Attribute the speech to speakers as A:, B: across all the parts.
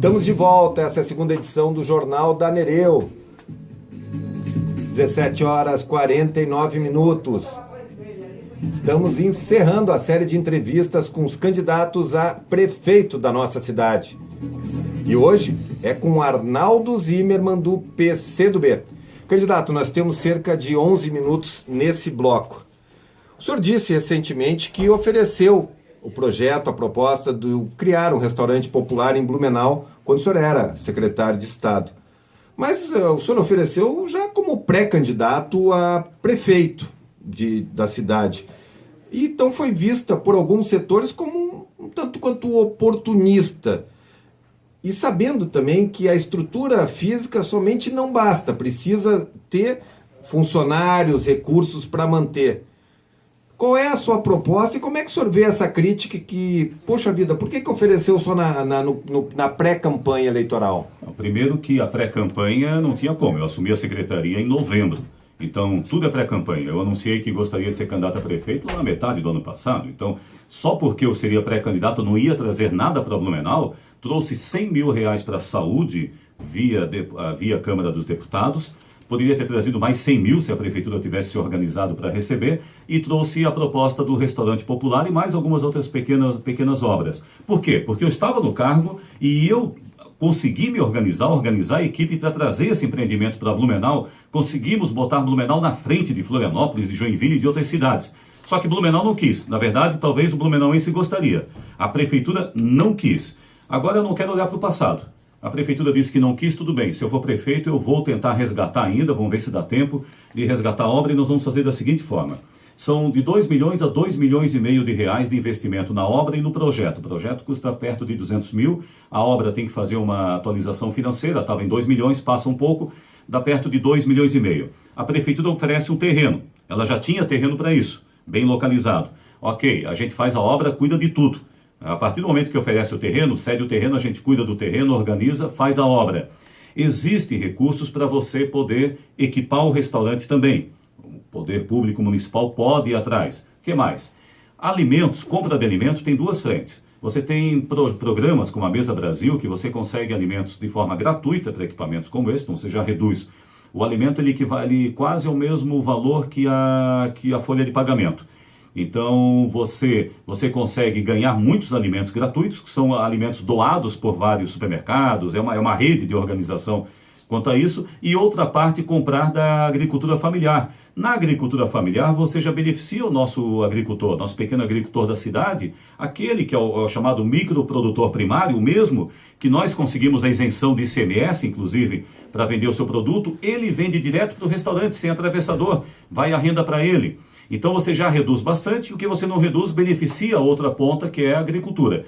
A: Estamos de volta, essa é a segunda edição do Jornal da Nereu. 17h49. Estamos encerrando a série de entrevistas com os candidatos a prefeito da nossa cidade. E hoje é com Arnaldo Zimmermann, do PCdoB. Candidato, nós temos cerca de 11 minutos nesse bloco. O senhor disse recentemente que ofereceu o projeto, a proposta de criar um restaurante popular em Blumenau quando o senhor era secretário de Estado. Mas o senhor ofereceu já como pré-candidato a prefeito da cidade. E então foi vista por alguns setores como um tanto quanto oportunista. E sabendo também que a estrutura física somente não basta, precisa ter funcionários, recursos para manter. Qual é a sua proposta e como é que o senhor vê essa crítica que, poxa vida, por que ofereceu só na pré-campanha eleitoral?
B: Primeiro que a pré-campanha não tinha como, eu assumi a secretaria em novembro, então tudo é pré-campanha. Eu anunciei que gostaria de ser candidato a prefeito lá na metade do ano passado, então só porque eu seria pré-candidato não ia trazer nada para Blumenau, trouxe R$100 mil para a saúde via Câmara dos Deputados. Poderia ter trazido mais 100 mil se a prefeitura tivesse se organizado para receber, e trouxe a proposta do restaurante popular e mais algumas outras pequenas obras. Por quê? Porque eu estava no cargo e eu consegui me organizar a equipe para trazer esse empreendimento para Blumenau. Conseguimos botar Blumenau na frente de Florianópolis, de Joinville e de outras cidades. Só que Blumenau não quis. Na verdade, talvez o blumenauense gostaria. A prefeitura não quis. Agora eu não quero olhar para o passado. A prefeitura disse que não quis, tudo bem. Se eu for prefeito, eu vou tentar resgatar ainda, vamos ver se dá tempo de resgatar a obra, e nós vamos fazer da seguinte forma. São de 2 milhões a 2 milhões e meio de reais de investimento na obra e no projeto. O projeto custa perto de 200 mil, a obra tem que fazer uma atualização financeira, estava em 2 milhões, passa um pouco, dá perto de 2 milhões e meio. A prefeitura oferece um terreno, ela já tinha terreno para isso, bem localizado. Ok, a gente faz a obra, cuida de tudo. A partir do momento que oferece o terreno, cede o terreno, a gente cuida do terreno, organiza, faz a obra. Existem recursos para você poder equipar o restaurante também. O poder público municipal pode ir atrás. O que mais? Alimentos, compra de alimento tem duas frentes. Você tem programas como a Mesa Brasil, que você consegue alimentos de forma gratuita para equipamentos como esse, então você já reduz. O alimento ele equivale quase ao mesmo valor que a folha de pagamento. Então você consegue ganhar muitos alimentos gratuitos, que são alimentos doados por vários supermercados, é uma rede de organização quanto a isso, e outra parte comprar da agricultura familiar. Na agricultura familiar você já beneficia o nosso agricultor, nosso pequeno agricultor da cidade, aquele que é o chamado microprodutor primário, o mesmo que nós conseguimos a isenção de ICMS, inclusive, para vender o seu produto, ele vende direto para o restaurante, sem atravessador, vai a renda para ele. Então você já reduz bastante, o que você não reduz beneficia a outra ponta, que é a agricultura.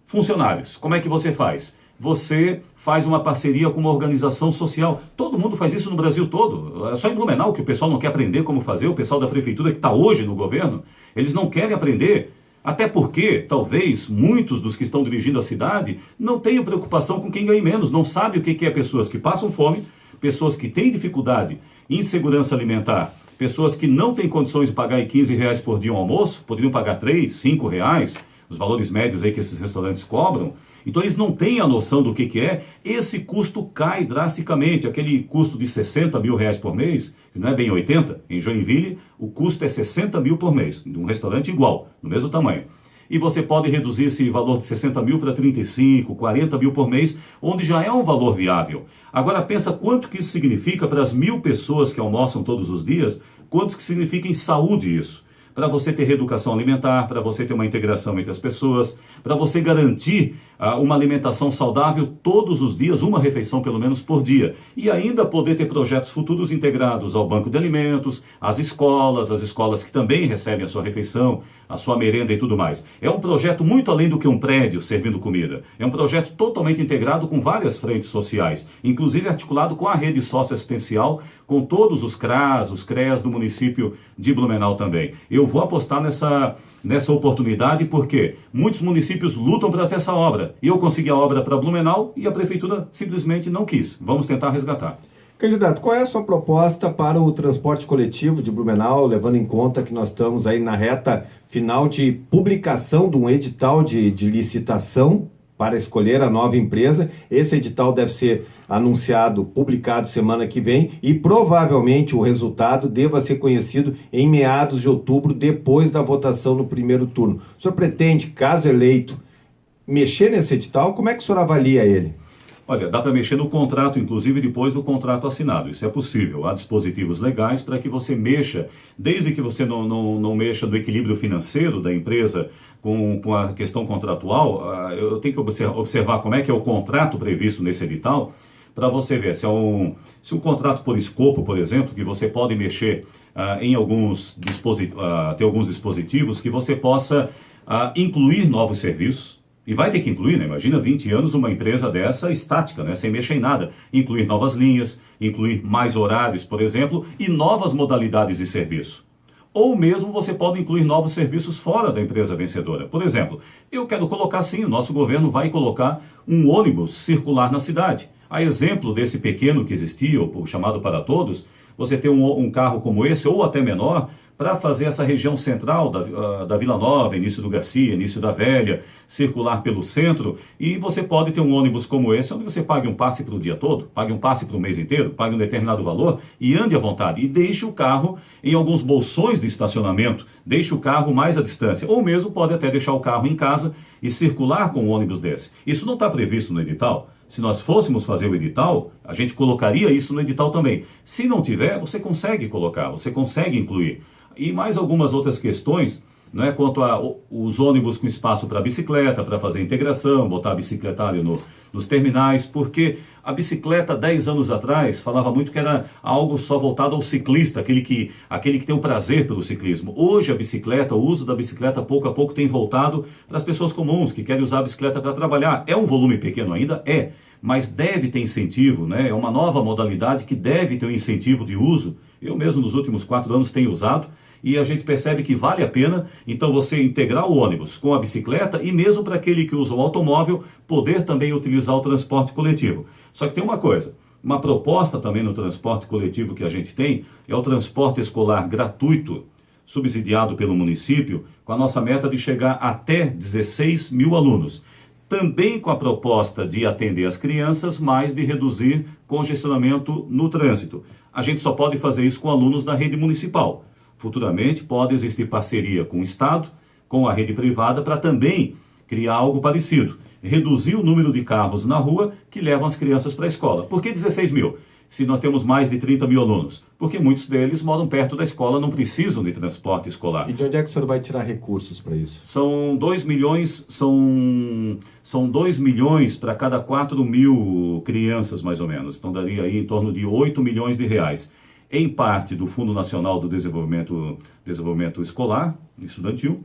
B: Funcionários, como é que você faz? Você faz uma parceria com uma organização social. Todo mundo faz isso no Brasil todo. É só em Blumenau que o pessoal não quer aprender como fazer, o pessoal da prefeitura que está hoje no governo, eles não querem aprender. Até porque, talvez, muitos dos que estão dirigindo a cidade não tenham preocupação com quem ganha menos, não sabem o que é pessoas que passam fome, pessoas que têm dificuldade, insegurança alimentar, pessoas que não têm condições de pagar R$15 por dia um almoço, poderiam pagar R$3, R$5, os valores médios aí que esses restaurantes cobram. Então eles não têm a noção do que é. Esse custo cai drasticamente. Aquele custo de R$60 mil por mês, que não é bem 80, em Joinville o custo é 60 mil por mês, de um restaurante igual, no mesmo tamanho. E você pode reduzir esse valor de 60 mil para 35, 40 mil por mês, onde já é um valor viável. Agora pensa quanto que isso significa para as 1.000 pessoas que almoçam todos os dias, quanto que significa em saúde isso. Para você ter reeducação alimentar, para você ter uma integração entre as pessoas, para você garantir uma alimentação saudável todos os dias, uma refeição pelo menos por dia. E ainda poder ter projetos futuros integrados ao banco de alimentos, às escolas que também recebem a sua refeição, a sua merenda e tudo mais. É um projeto muito além do que um prédio servindo comida. É um projeto totalmente integrado com várias frentes sociais, inclusive articulado com a rede socioassistencial, com todos os CRAS, os CREAS do município de Blumenau também. Eu vou apostar nessa oportunidade porque muitos municípios lutam para ter essa obra. E eu consegui a obra para Blumenau e a prefeitura simplesmente não quis. Vamos tentar resgatar.
A: Candidato, qual é a sua proposta para o transporte coletivo de Blumenau, levando em conta que nós estamos aí na reta final de publicação de um edital de licitação para escolher a nova empresa. Esse edital deve ser anunciado, publicado semana que vem e provavelmente o resultado deva ser conhecido em meados de outubro, depois da votação no primeiro turno. O senhor pretende, caso eleito, mexer nesse edital? Como é que o senhor avalia ele?
B: Olha, dá para mexer no contrato, inclusive depois do contrato assinado. Isso é possível. Há dispositivos legais para que você mexa, desde que você não mexa no equilíbrio financeiro da empresa com a questão contratual. Eu tenho que observar como é que é o contrato previsto nesse edital, para você ver se é um contrato por escopo, por exemplo, que você pode mexer em alguns dispositivos que você possa incluir novos serviços. E vai ter que incluir, né? Imagina 20 anos uma empresa dessa estática, né? Sem mexer em nada. Incluir novas linhas, incluir mais horários, por exemplo, e novas modalidades de serviço. Ou mesmo você pode incluir novos serviços fora da empresa vencedora. Por exemplo, eu quero colocar sim, o nosso governo vai colocar um ônibus circular na cidade. A exemplo desse pequeno que existia, o chamado Para Todos, você ter um carro como esse, ou até menor, para fazer essa região central da Vila Nova, início do Garcia, início da Velha, circular pelo centro, e você pode ter um ônibus como esse, onde você pague um passe para o dia todo, pague um passe para o mês inteiro, pague um determinado valor e ande à vontade. E deixe o carro em alguns bolsões de estacionamento, deixe o carro mais à distância, ou mesmo pode até deixar o carro em casa e circular com um ônibus desse. Isso não está previsto no edital. Se nós fôssemos fazer o edital, a gente colocaria isso no edital também. Se não tiver, você consegue colocar, você consegue incluir. E mais algumas outras questões, né, quanto aos ônibus com espaço para bicicleta, para fazer integração, botar bicicletário nos terminais, porque a bicicleta 10 anos atrás falava muito que era algo só voltado ao ciclista, aquele que tem o prazer pelo ciclismo. Hoje a bicicleta, o uso da bicicleta pouco a pouco tem voltado para as pessoas comuns, que querem usar a bicicleta para trabalhar. É um volume pequeno ainda? É, mas deve ter incentivo, né? É uma nova modalidade que deve ter um incentivo de uso. Eu mesmo nos últimos 4 anos tenho usado, e a gente percebe que vale a pena, então, você integrar o ônibus com a bicicleta e mesmo para aquele que usa o automóvel, poder também utilizar o transporte coletivo. Só que tem uma coisa, uma proposta também no transporte coletivo que a gente tem, é o transporte escolar gratuito, subsidiado pelo município, com a nossa meta de chegar até 16 mil alunos. Também com a proposta de atender as crianças, mas de reduzir congestionamento no trânsito. A gente só pode fazer isso com alunos da rede municipal. Futuramente pode existir parceria com o Estado, com a rede privada, para também criar algo parecido. Reduzir o número de carros na rua que levam as crianças para a escola. Por que 16 mil? Se nós temos mais de 30 mil alunos? Porque muitos deles moram perto da escola, não precisam de transporte escolar.
A: E de onde é que o senhor vai tirar recursos para isso?
B: São 2 milhões, são 2 milhões para cada 4 mil crianças, mais ou menos. Então daria aí em torno de 8 milhões de reais. Em parte do Fundo Nacional do Desenvolvimento Escolar, Estudantil,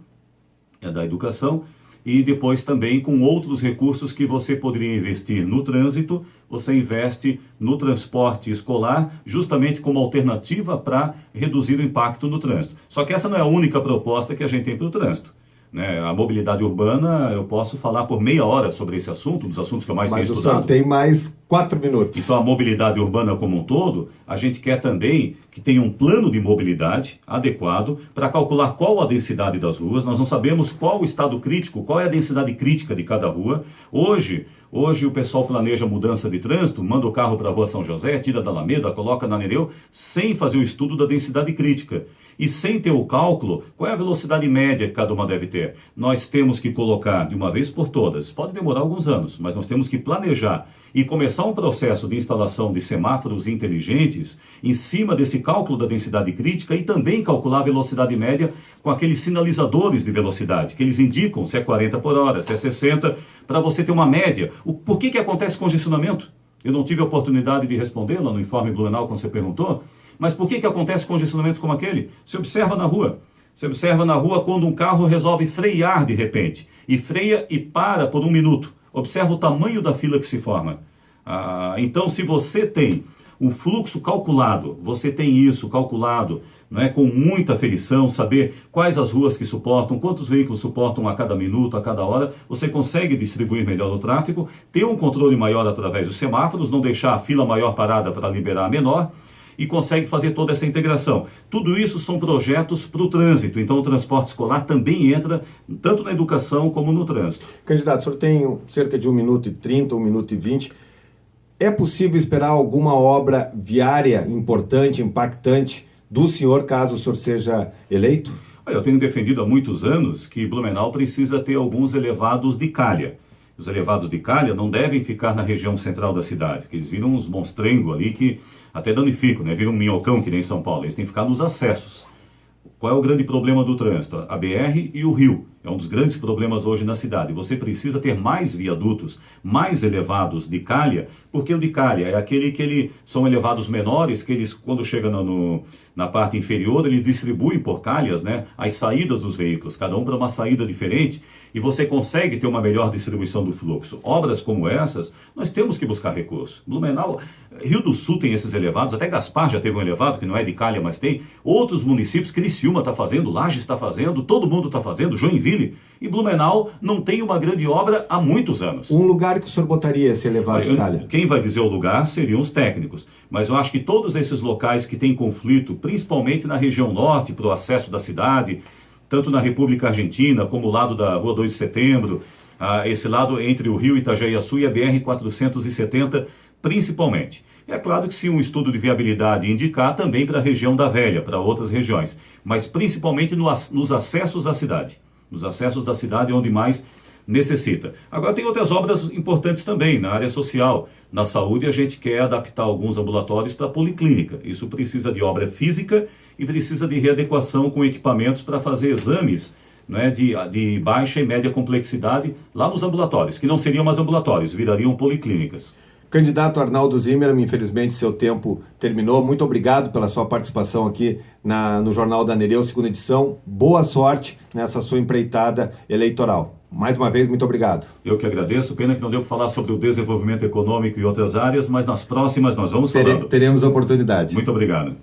B: da Educação, e depois também com outros recursos que você poderia investir no trânsito, você investe no transporte escolar, justamente como alternativa para reduzir o impacto no trânsito. Só que essa não é a única proposta que a gente tem para o trânsito. Né? A mobilidade urbana, eu posso falar por meia hora sobre esse assunto, um dos assuntos que eu mais tenho estudado.
A: Mas o senhor tem mais 4 minutos.
B: Então a mobilidade urbana como um todo, a gente quer também que tenha um plano de mobilidade adequado para calcular qual a densidade das ruas. Nós não sabemos qual o estado crítico, qual é a densidade crítica de cada rua. Hoje o pessoal planeja mudança de trânsito, manda o carro para a Rua São José, tira da Alameda, coloca na Nereu, sem fazer o estudo da densidade crítica. E sem ter o cálculo, qual é a velocidade média que cada uma deve ter? Nós temos que colocar de uma vez por todas, pode demorar alguns anos, mas nós temos que planejar e começar um processo de instalação de semáforos inteligentes em cima desse cálculo da densidade crítica e também calcular a velocidade média com aqueles sinalizadores de velocidade, que eles indicam se é 40 por hora, se é 60, para você ter uma média. Por que acontece congestionamento? Eu não tive a oportunidade de responder lá no informe Blumenau quando você perguntou, mas por que acontece congestionamentos como aquele? Você observa na rua. Você observa na rua quando um carro resolve frear de repente. E freia e para por 1 minuto. Observa o tamanho da fila que se forma. Então, se você tem um fluxo calculado, você tem isso calculado, né, com muita aferição, saber quais as ruas que suportam, quantos veículos suportam a cada minuto, a cada hora, você consegue distribuir melhor o tráfego, ter um controle maior através dos semáforos, não deixar a fila maior parada para liberar a menor. e consegue fazer toda essa integração. Tudo isso são projetos para o trânsito, então o transporte escolar também entra tanto na educação como no trânsito.
A: Candidato, o senhor tem cerca de 1 minuto e 30, 1 minuto e 20. É possível esperar alguma obra viária importante, impactante do senhor, caso o senhor seja eleito?
B: Olha, eu tenho defendido há muitos anos que Blumenau precisa ter alguns elevados de calha. Os elevados de calha não devem ficar na região central da cidade, porque eles viram uns monstrengos ali que até danificam, né? Viram um minhocão que nem São Paulo. Eles têm que ficar nos acessos. Qual é o grande problema do trânsito? A BR e o rio. É um dos grandes problemas hoje na cidade. Você precisa ter mais viadutos, mais elevados de calha, porque o de calha é aquele que são elevados menores, que eles, quando chegam na parte inferior, eles distribuem por calhas, né, as saídas dos veículos, cada um para uma saída diferente, e você consegue ter uma melhor distribuição do fluxo. Obras como essas, nós temos que buscar recurso. Blumenau, Rio do Sul tem esses elevados, até Gaspar já teve um elevado, que não é de calha, mas tem. Outros municípios, Criciúma está fazendo, Lages está fazendo, todo mundo está fazendo, Joinville. E Blumenau não tem uma grande obra há muitos anos.
A: Um lugar que o senhor botaria esse elevado de calha?
B: Quem vai dizer o lugar seriam os técnicos. Mas eu acho que todos esses locais que têm conflito, principalmente na região norte, para o acesso da cidade, tanto na República Argentina, como o lado da Rua 2 de Setembro, esse lado entre o Rio Itajaí-Açu e a BR-470, principalmente. É claro que se um estudo de viabilidade indicar, também para a região da Velha, para outras regiões, mas principalmente nos acessos à cidade. Nos acessos da cidade onde mais necessita. Agora tem outras obras importantes também, na área social. Na saúde a gente quer adaptar alguns ambulatórios para policlínica. Isso precisa de obra física e precisa de readequação com equipamentos para fazer exames, né, de baixa e média complexidade lá nos ambulatórios, que não seriam mais ambulatórios, virariam policlínicas.
A: Candidato Arnaldo Zimmermann, infelizmente seu tempo terminou. Muito obrigado pela sua participação aqui no Jornal da Nereu, segunda edição. Boa sorte nessa sua empreitada eleitoral. Mais uma vez, muito obrigado.
B: Eu que agradeço. Pena que não deu para falar sobre o desenvolvimento econômico e outras áreas, mas nas próximas nós vamos falando.
A: Teremos a oportunidade.
B: Muito obrigado.